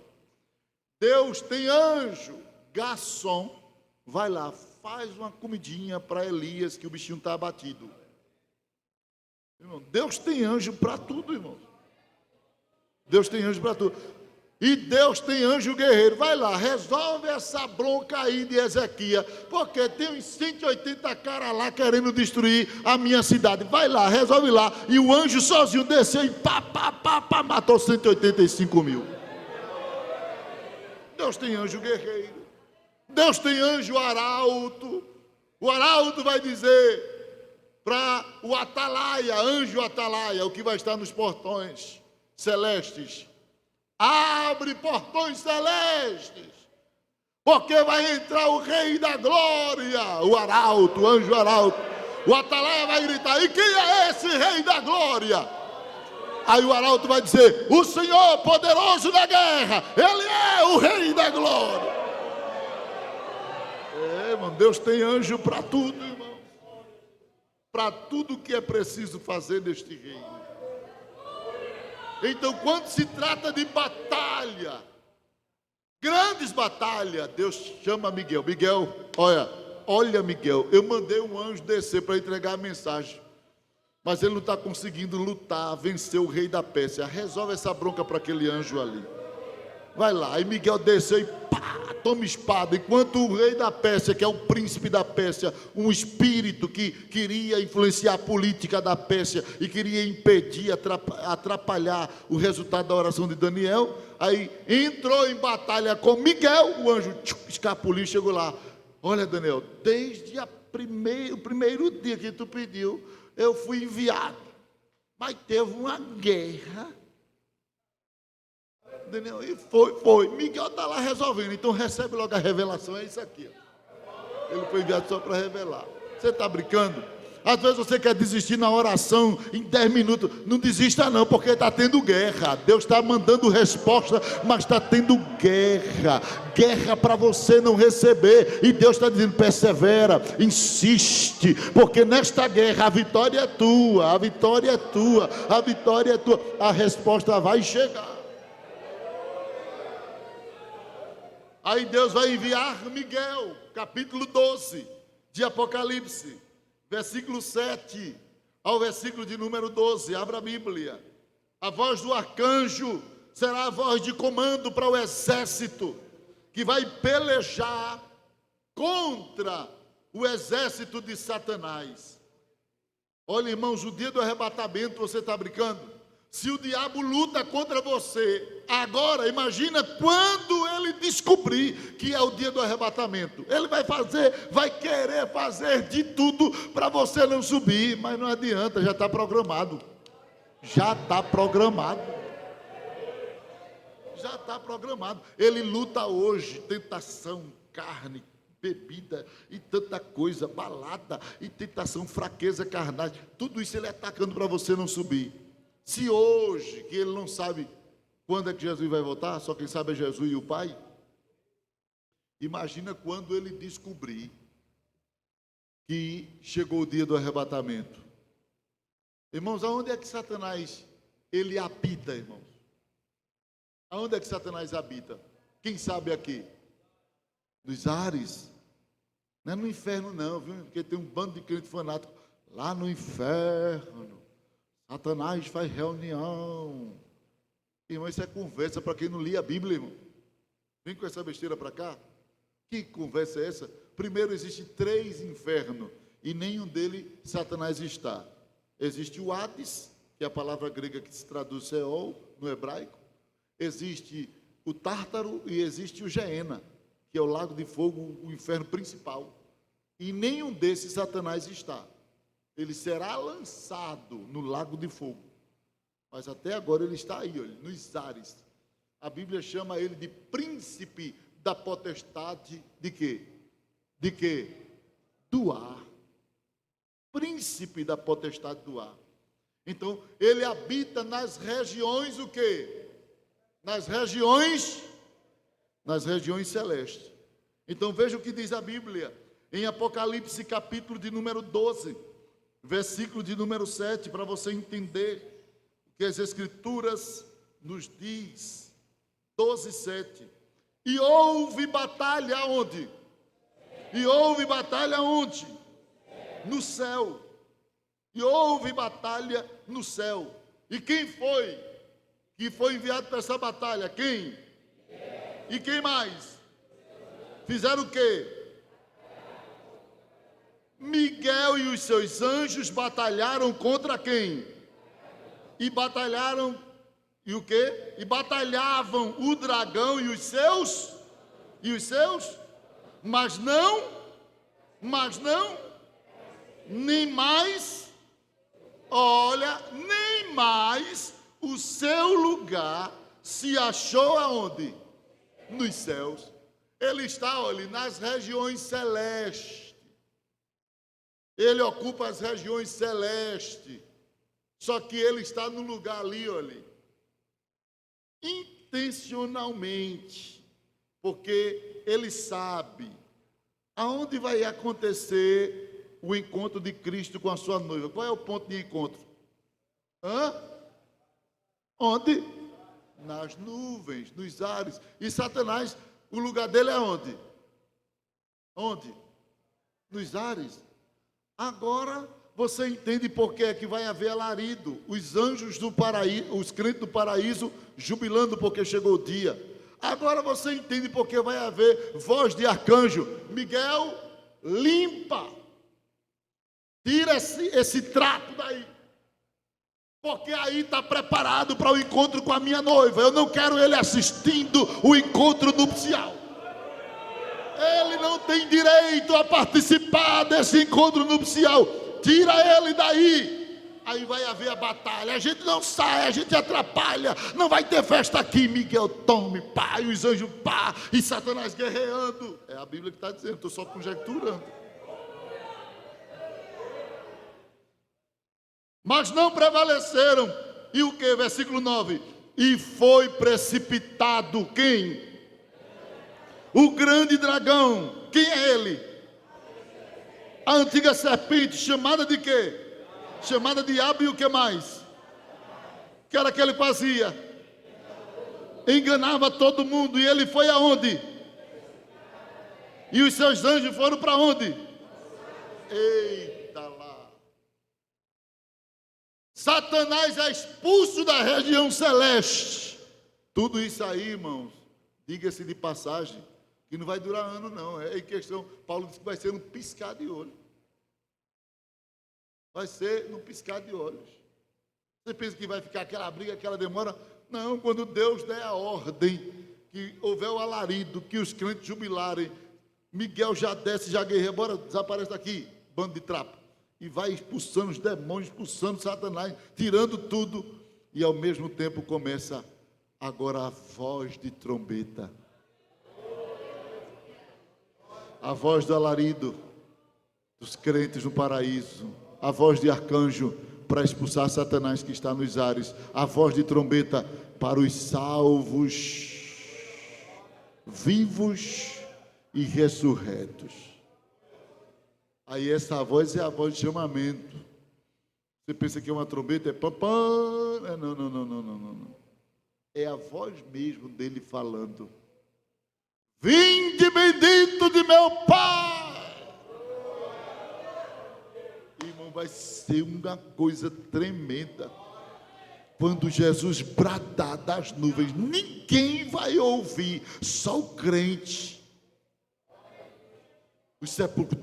Deus tem anjo, garçom, vai lá, faz uma comidinha para Elias, que o bichinho está abatido. Irmão, Deus tem anjo para tudo, irmão. Deus tem anjo para tudo. E Deus tem anjo guerreiro. Vai lá, resolve essa bronca aí de Ezequias, porque tem uns 180 caras lá querendo destruir a minha cidade. Vai lá, resolve lá. E o anjo sozinho desceu e matou 185 mil. Deus tem anjo guerreiro. Deus tem anjo arauto. O arauto vai dizer para o atalaia, anjo atalaia, o que vai estar nos portões celestes: abre portões celestes, porque vai entrar o Rei da Glória. O arauto, o anjo arauto, o atalaia vai gritar: e quem é esse Rei da Glória? Aí o arauto vai dizer: o Senhor poderoso na guerra, Ele é o Rei da Glória. Irmão, Deus tem anjo para tudo, irmão, para tudo que é preciso fazer neste reino. Então, quando se trata de batalha, grandes batalhas, Deus chama Miguel. Miguel, olha Miguel, eu mandei um anjo descer para entregar a mensagem, mas ele não está conseguindo lutar, vencer o rei da Pérsia. Resolve essa bronca para aquele anjo ali. Vai lá. Aí Miguel desceu e toma espada. Enquanto o rei da Pérsia, que é o príncipe da Pérsia, um espírito que queria influenciar a política da Pérsia e queria impedir, atrapalhar o resultado da oração de Daniel, aí entrou em batalha com Miguel. O anjo escapuliu e chegou lá: olha, Daniel, desde o primeiro dia que tu pediu, eu fui enviado, mas teve uma guerra. Daniel, e foi. Miguel está lá resolvendo. Então recebe logo a revelação. É isso aqui. Ele foi enviado só para revelar. Você está brincando? Às vezes você quer desistir na oração em 10 minutos. Não desista não, porque está tendo guerra. Deus está mandando resposta, mas está tendo guerra. Guerra para você não receber. E Deus está dizendo: persevera, insiste, porque nesta guerra a vitória é tua, a vitória é tua, a vitória é tua. A resposta vai chegar. Aí Deus vai enviar Miguel, capítulo 12 de Apocalipse, versículo 7 ao versículo de número 12. Abra a Bíblia. A voz do arcanjo será a voz de comando para o exército que vai pelejar contra o exército de Satanás. Olha, irmãos, o dia do arrebatamento, você está brincando? Se o diabo luta contra você, agora imagina quando ele descobrir que é o dia do arrebatamento. Ele vai querer fazer de tudo para você não subir, mas não adianta, já está programado. Já está programado. Já está programado. Ele luta hoje, tentação, carne, bebida e tanta coisa, balada e tentação, fraqueza, carnal. Tudo isso ele atacando para você não subir. Se hoje, que ele não sabe quando é que Jesus vai voltar, só quem sabe é Jesus e o Pai, imagina quando ele descobrir que chegou o dia do arrebatamento. Irmãos, aonde é que Satanás, ele habita, irmãos? Aonde é que Satanás habita? Quem sabe aqui? Nos ares. Não é no inferno não, viu? Porque tem um bando de crente fanático lá no inferno. Satanás faz reunião. Irmão, isso é conversa para quem não lia a Bíblia, irmão. Vem com essa besteira para cá. Que conversa é essa? Primeiro, existe 3 infernos e nenhum deles Satanás está. Existe o Hades, que é a palavra grega que se traduz Seol no hebraico. Existe o Tártaro e existe o Geena, que é o lago de fogo, o inferno principal. E nenhum desses Satanás está. Ele será lançado no lago de fogo. Mas até agora ele está aí, olha, nos ares. A Bíblia chama ele de príncipe da potestade de quê? De quê? Do ar. Príncipe da potestade do ar. Então, ele habita nas regiões o quê? Nas regiões celestes. Então, veja o que diz a Bíblia em Apocalipse, capítulo de número 12. Versículo de número 7, para você entender o que as Escrituras nos diz. 12, 7. E houve batalha onde? E houve batalha onde? No céu. E houve batalha no céu. E quem foi que foi enviado para essa batalha? Quem? E quem mais? Fizeram o quê? Miguel e os seus anjos batalharam contra quem? E batalharam, e o quê? E batalhavam o dragão e os seus? Mas não, nem mais, olha, nem mais o seu lugar se achou aonde? Nos céus. Ele está, olha, nas regiões celestes. Ele ocupa as regiões celestes. Só que ele está no lugar ali, olha, intencionalmente, porque ele sabe aonde vai acontecer o encontro de Cristo com a sua noiva. Qual é o ponto de encontro? Onde? Nas nuvens, nos ares. E Satanás, o lugar dele é onde? Onde? Nos ares. Agora você entende por que é que vai haver alarido. Os anjos do paraíso, os crentes do paraíso, jubilando porque chegou o dia. Agora você entende por que vai haver voz de arcanjo. Miguel, limpa. Tira esse trapo daí. Porque aí está preparado para o encontro com a minha noiva. Eu não quero ele assistindo o encontro nupcial. Ele não tem direito a participar desse encontro nupcial. Tira ele daí. Aí vai haver a batalha. A gente não sai, a gente atrapalha. Não vai ter festa aqui. Miguel tome, pá, e os anjos pá, e Satanás guerreando. É a Bíblia que está dizendo, estou só conjecturando. mas não prevaleceram. E o que? Versículo 9. E foi precipitado quem? O grande dragão. Quem é ele? A antiga serpente, chamada de quê? Chamada de diabo. E o que mais? O que era que ele fazia? Enganava todo mundo. E ele foi aonde? E os seus anjos foram para onde? Eita lá. Satanás é expulso da região celeste. Tudo isso aí, irmãos, diga-se de passagem, que não vai durar ano não. É em questão, Paulo disse que vai ser num piscar de olhos. Vai ser num piscar de olhos. Você pensa que vai ficar aquela briga, aquela demora? Não, quando Deus der a ordem, que houver o alarido, que os crentes jubilarem, Miguel já desce, já guerreia, bora, desaparece daqui, bando de trapo. E vai expulsando os demônios, expulsando Satanás, tirando tudo. E ao mesmo tempo começa agora a voz de trombeta. A voz do alarido dos crentes no paraíso. A voz de arcanjo para expulsar Satanás que está nos ares. A voz de trombeta para os salvos, vivos e ressurretos. Aí essa voz é a voz de chamamento. Você pensa que é uma trombeta? É papá. Não. É a voz mesmo dele falando. Vinde bendito de meu Pai. Irmão, vai ser uma coisa tremenda. Quando Jesus bradar das nuvens, ninguém vai ouvir, só o crente. Os sepulcros.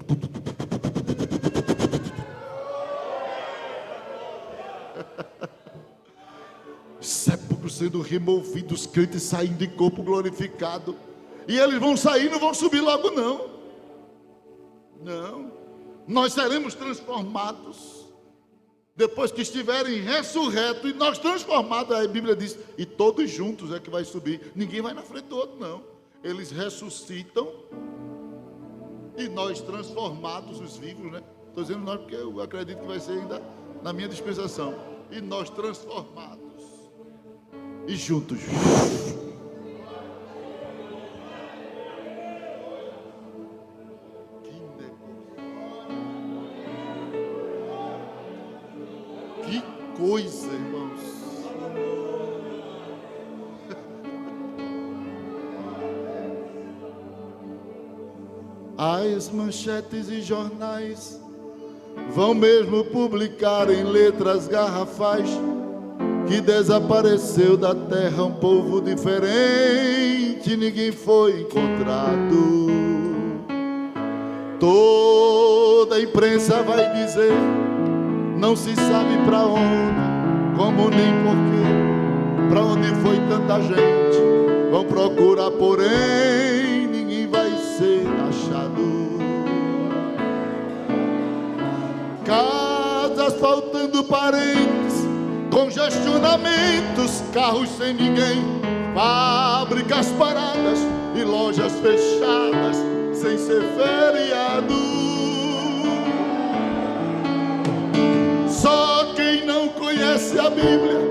Os sepulcros sendo removidos, os crentes saindo em corpo glorificado. E eles vão sair, não vão subir logo não. Não. Nós seremos transformados depois que estiverem ressurretos, e nós transformados, a Bíblia diz, e todos juntos é que vai subir. Ninguém vai na frente do outro não. Eles ressuscitam e nós transformados, os vivos, né? Estou dizendo nós porque eu acredito que vai ser ainda na minha dispensação. E nós transformados e juntos. Que coisa, irmãos. As manchetes e jornais vão mesmo publicar em letras garrafais que desapareceu da terra um povo diferente, ninguém foi encontrado. Toda a imprensa vai dizer, não se sabe para onde, como nem porquê, para onde foi tanta gente. Vão procurar, porém, ninguém vai ser achado. Casas faltando parentes, congestionamentos, carros sem ninguém, fábricas paradas e lojas fechadas sem ser feriado. Só quem não conhece a Bíblia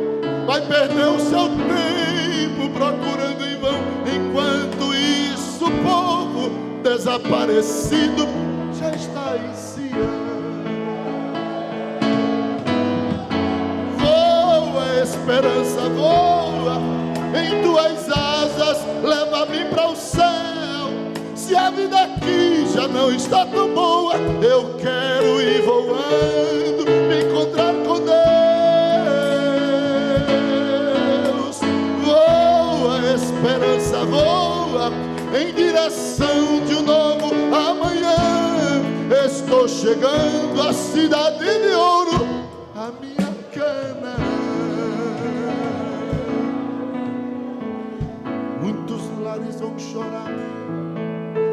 vai perder o seu tempo procurando em vão. Enquanto isso, o povo desaparecido já está em Sião. Esperança voa em tuas asas, leva-me para o céu. Se a vida aqui já não está tão boa, eu quero ir voando, me encontrar com Deus. Voa, esperança voa em direção de um novo amanhã. Estou chegando à cidade de ouro, a minha Canaã. Vão chorar,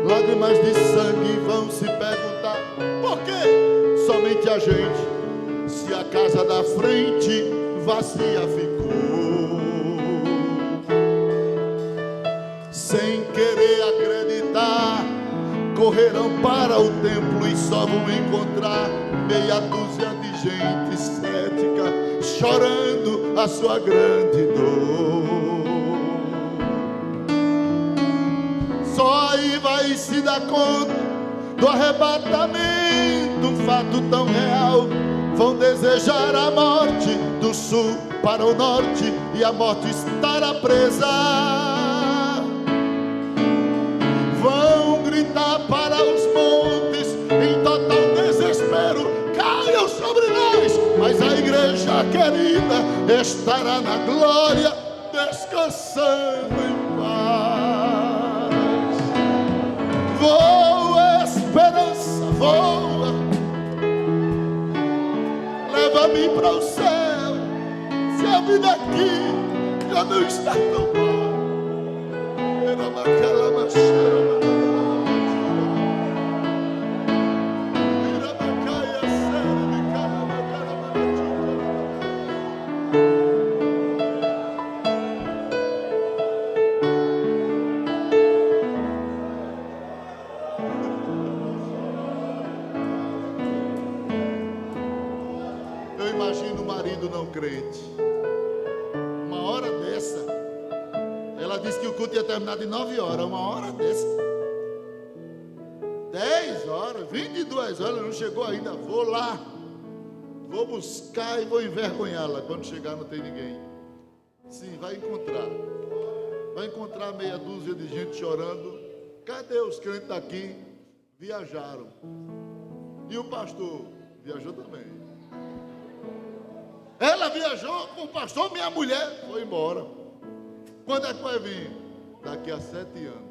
lágrimas de sangue vão se perguntar: por que somente a gente, se a casa da frente vazia ficou? Sem querer acreditar, correrão para o templo e só vão encontrar meia dúzia de gente cética. chorando a sua grande dor. Só aí vai se dar conta do arrebatamento, um fato tão real. Vão desejar a morte do sul para o norte, e a morte estará presa. Vão gritar para os montes em total desespero: caiam sobre nós. Mas a igreja querida estará na glória, descansando em paz. Voa, esperança, voa, leva-me para o céu. Se a vida aqui já não está tão boa, eu imagino o marido não crente. Uma hora dessa, ela disse que o culto ia terminar de 9 horas. Uma hora dessa, 10 horas, 22 horas, não chegou ainda. Vou lá, vou buscar e vou envergonhá-la. Quando chegar não tem ninguém. Sim, vai encontrar meia dúzia de gente chorando. Cadê os crentes daqui? Viajaram. E o pastor viajou também. Ela viajou com o pastor, minha mulher foi embora. Quando é que vai vir? Daqui a 7 anos.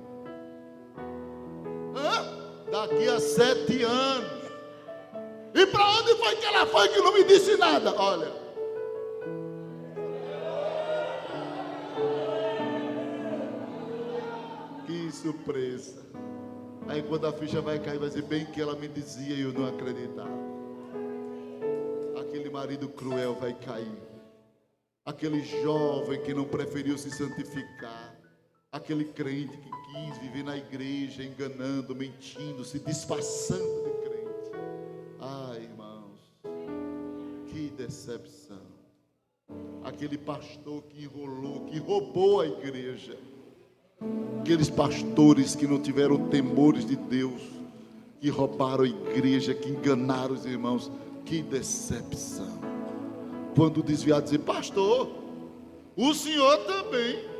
Daqui a 7 anos. E para onde foi que ela foi que não me disse nada? Olha, que surpresa. Aí quando a ficha vai cair, vai dizer: bem que ela me dizia e eu não acreditava. Aquele marido cruel vai cair. Aquele jovem que não preferiu se santificar. Aquele crente que quis viver na igreja, enganando, mentindo, se disfarçando de crente. Ai, irmãos, que decepção. Aquele pastor que enrolou, que roubou a igreja. Aqueles pastores que não tiveram temores de Deus, que roubaram a igreja, que enganaram os irmãos. Que decepção. Quando o desviado dizer: pastor, o senhor também.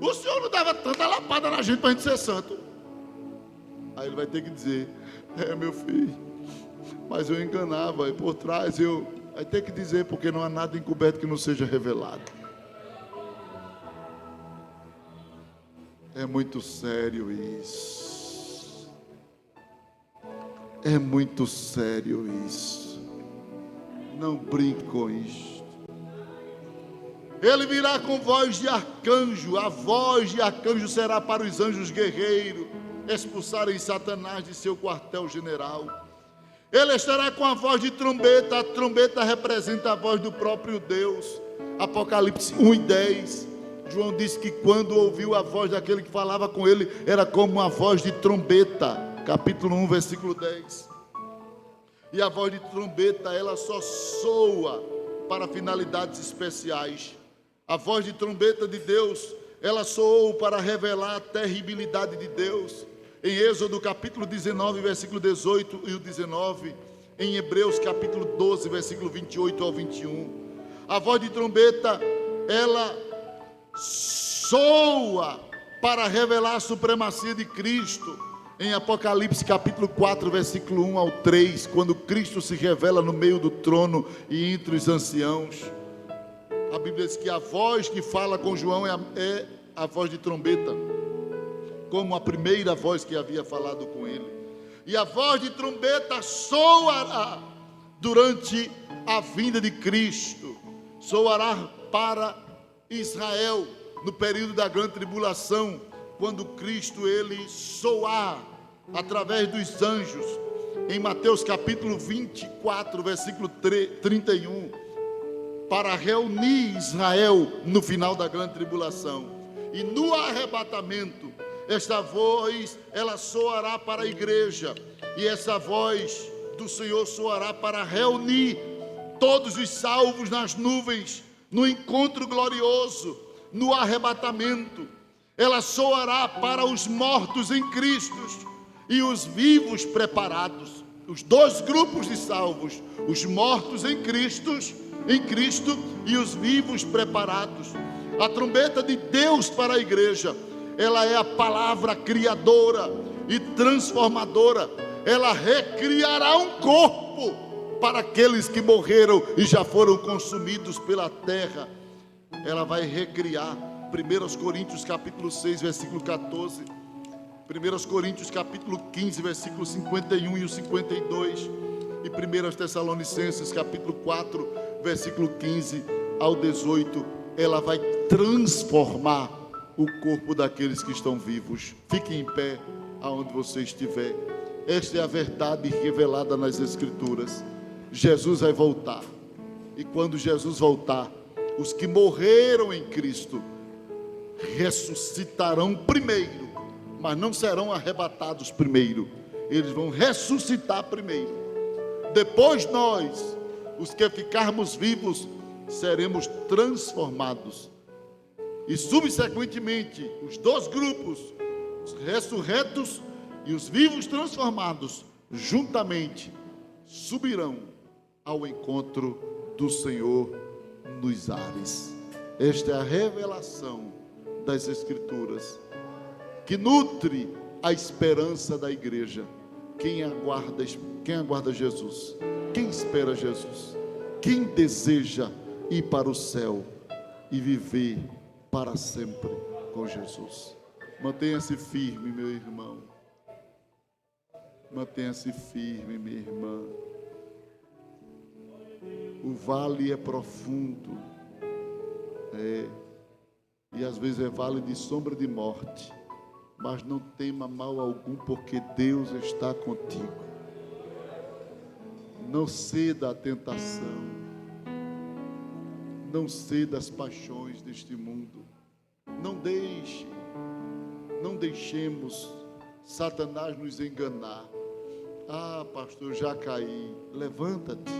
O senhor não dava tanta lapada na gente para a gente ser santo. Aí ele vai ter que dizer: é, meu filho, mas eu enganava, e por trás eu... Vai ter que dizer, porque não há nada encoberto que não seja revelado. É muito sério isso. É muito sério isso. Não brinque com isto. Ele virá com voz de arcanjo. A voz de arcanjo será para os anjos guerreiros expulsarem Satanás de seu quartel-general. Ele estará com a voz de trombeta. A trombeta representa a voz do próprio Deus. Apocalipse 1:10. João disse que quando ouviu a voz daquele que falava com ele, era como uma voz de trombeta. Capítulo 1, versículo 10. E a voz de trombeta, ela só soa para finalidades especiais. A voz de trombeta de Deus, ela soou para revelar a terribilidade de Deus. Em Êxodo capítulo 19, versículo 18 e o 19. Em Hebreus capítulo 12, versículo 28 ao 21. A voz de trombeta, ela soa para revelar a supremacia de Cristo. Em Apocalipse capítulo 4, versículo 1 ao 3, quando Cristo se revela no meio do trono e entre os anciãos. A Bíblia diz que a voz que fala com João é a voz de trombeta, como a primeira voz que havia falado com ele. E a voz de trombeta soará durante a vinda de Cristo, soará para Israel no período da grande tribulação, quando Cristo ele soar através dos anjos. Em Mateus capítulo 24, versículo 31, para reunir Israel no final da grande tribulação. E no arrebatamento, esta voz, ela soará para a igreja, e essa voz do Senhor soará para reunir todos os salvos nas nuvens, no encontro glorioso, no arrebatamento. Ela soará para os mortos em Cristo e os vivos preparados. Os dois grupos de salvos, os mortos em Cristo e os vivos preparados. A trombeta de Deus para a igreja, ela é a palavra criadora e transformadora. Ela recriará um corpo para aqueles que morreram e já foram consumidos pela terra. Ela vai recriar. 1 Coríntios capítulo 6, versículo 14. 1 Coríntios capítulo 15, versículo 51 e o 52. E 1 Tessalonicenses capítulo 4, versículo 15 ao 18. Ela vai transformar o corpo daqueles que estão vivos. Fique em pé aonde você estiver. Esta é a verdade revelada nas Escrituras. Jesus vai voltar. E quando Jesus voltar, os que morreram em Cristo ressuscitarão primeiro, mas não serão arrebatados primeiro. Eles vão ressuscitar primeiro. Depois nós, os que ficarmos vivos, seremos transformados. E subsequentemente, os dois grupos, os ressurretos e os vivos transformados, juntamente subirão ao encontro do Senhor nos ares. Esta é a revelação das Escrituras, que nutre a esperança da igreja. Quem aguarda Jesus? Quem espera Jesus? Quem deseja ir para o céu e viver para sempre com Jesus? Mantenha-se firme, meu irmão. Mantenha-se firme, minha irmã. O vale é profundo, e às vezes é vale de sombra de morte, mas não tema mal algum, porque Deus está contigo. Não ceda à tentação, não ceda às paixões deste mundo. Não deixemos Satanás nos enganar. Ah, pastor, já caí. Levanta-te.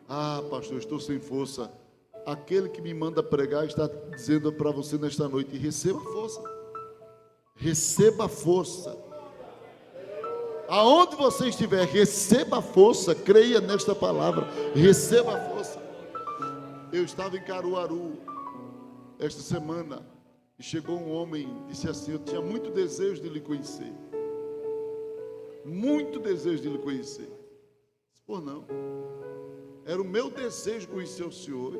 Ah, pastor, estou sem força. Aquele que me manda pregar está dizendo para você nesta noite: receba força. Receba força. Aonde você estiver, receba força. Creia nesta palavra. Receba força. Eu estava em Caruaru esta semana e chegou um homem, disse assim: eu tinha muito desejo de lhe conhecer. Muito desejo de lhe conhecer. Disse: por não. Era o meu desejo conhecer o senhor.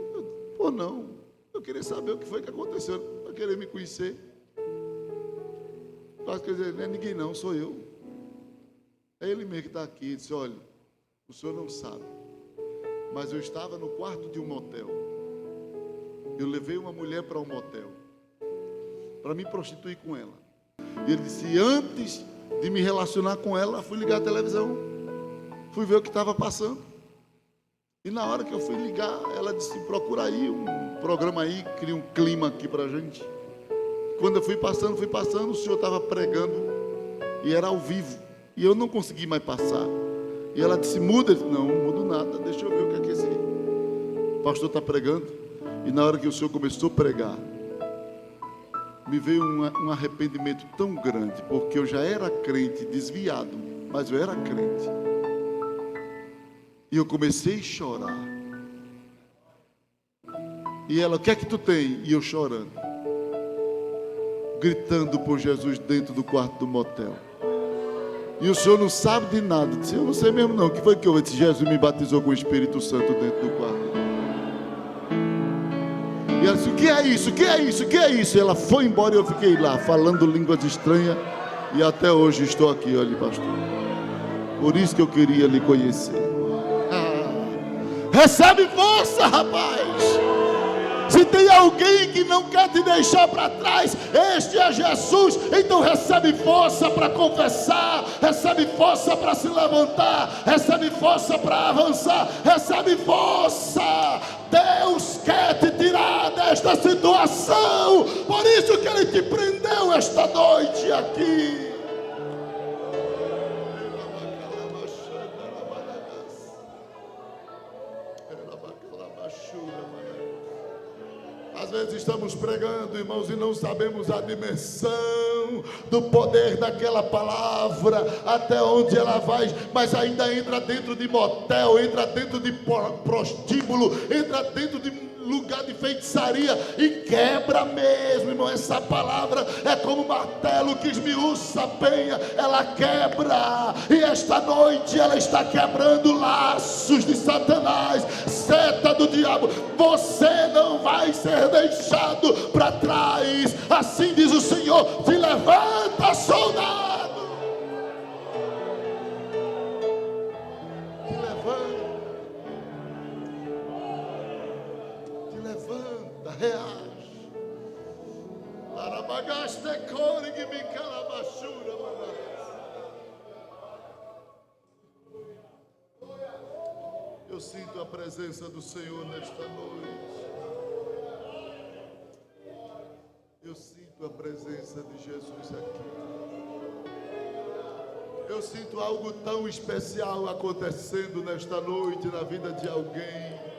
Por não. Eu queria saber o que foi que aconteceu para querer me conhecer. Quase quer dizer, não é ninguém não, sou eu. É ele mesmo que está aqui. Ele disse: olha, o senhor não sabe, mas eu estava no quarto de um motel. Eu levei uma mulher para um motel para me prostituir com ela. E ele disse: antes de me relacionar com ela, fui ligar a televisão, fui ver o que estava passando. E na hora que eu fui ligar, ela disse: procura aí um programa aí, cria um clima aqui para a gente. Quando eu fui passando, o senhor estava pregando e era ao vivo. E eu não consegui mais passar. E ela disse: muda. Eu disse: não mudo nada, deixa eu ver o que é que esse pastor está pregando. E na hora que o senhor começou a pregar, me veio um arrependimento tão grande, porque eu já era crente, desviado, mas eu era crente. E eu comecei a chorar. E ela: o que é que tu tem? E eu chorando, gritando por Jesus dentro do quarto do motel. E o senhor não sabe de nada. Eu disse: eu não sei mesmo não. O que foi que eu disse? Jesus me batizou com o Espírito Santo dentro do quarto. E ela disse: o que é isso? O que é isso? O que é isso? E ela foi embora e eu fiquei lá, falando línguas estranhas. E até hoje estou aqui, olha, pastor. Por isso que eu queria lhe conhecer. Recebe força, rapaz. Se tem alguém que não quer te deixar para trás, este é Jesus. Então recebe força para confessar, recebe força para se levantar, recebe força para avançar, recebe força. Deus quer te tirar desta situação. Por isso que Ele te prendeu esta noite aqui. vezes estamos pregando, irmãos, e não sabemos a dimensão do poder daquela palavra, até onde ela vai, mas ainda entra dentro de motel, entra dentro de prostíbulo, entra dentro de lugar de feitiçaria e quebra mesmo, irmão. Essa palavra é como um martelo que esmiuça a penha, ela quebra, e esta noite ela está quebrando laços de Satanás, seta do diabo. Você não vai ser deixado para trás, assim diz o Senhor. Te levanta, soldado, te levanta, reage. Eu sinto a presença do Senhor nesta noite. Eu sinto a presença de Jesus aqui. Eu sinto algo tão especial acontecendo nesta noite na vida de alguém.